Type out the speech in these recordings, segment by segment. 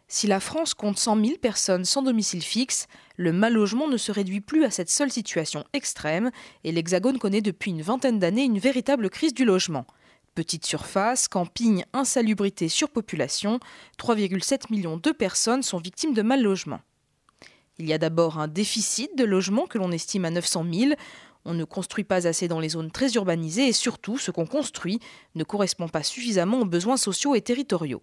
Si la France compte 100 000 personnes sans domicile fixe, le mal-logement ne se réduit plus à cette seule situation extrême et l'Hexagone connaît depuis une vingtaine d'années une véritable crise du logement. Petite surface, camping, insalubrité, surpopulation, 3,7 millions de personnes sont victimes de mal-logement. Il y a d'abord un déficit de logements que l'on estime à 900 000. On ne construit pas assez dans les zones très urbanisées et surtout, ce qu'on construit ne correspond pas suffisamment aux besoins sociaux et territoriaux.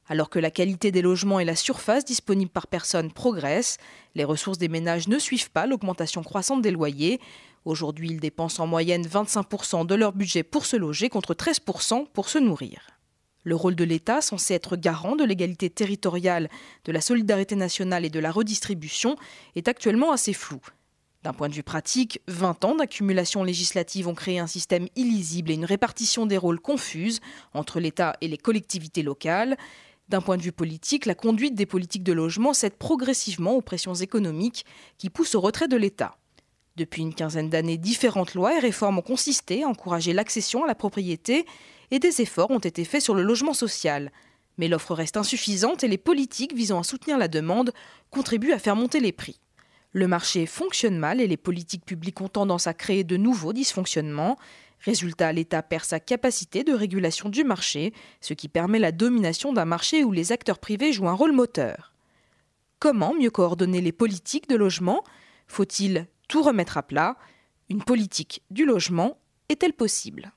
Alors que la qualité des logements et la surface disponible par personne progressent, les ressources des ménages ne suivent pas l'augmentation croissante des loyers. Aujourd'hui, ils dépensent en moyenne 25% de leur budget pour se loger contre 13% pour se nourrir. Le rôle de l'État, censé être garant de l'égalité territoriale, de la solidarité nationale et de la redistribution, est actuellement assez flou. D'un point de vue pratique, 20 ans d'accumulation législative ont créé un système illisible et une répartition des rôles confuse entre l'État et les collectivités locales. D'un point de vue politique, la conduite des politiques de logement cède progressivement aux pressions économiques qui poussent au retrait de l'État. Depuis une quinzaine d'années, différentes lois et réformes ont consisté à encourager l'accession à la propriété et des efforts ont été faits sur le logement social. Mais l'offre reste insuffisante et les politiques visant à soutenir la demande contribuent à faire monter les prix. Le marché fonctionne mal et les politiques publiques ont tendance à créer de nouveaux dysfonctionnements. Résultat, l'État perd sa capacité de régulation du marché, ce qui permet la domination d'un marché où les acteurs privés jouent un rôle moteur. Comment mieux coordonner les politiques de logement ? Faut-il tout remettre à plat ? Une politique du logement est-elle possible ?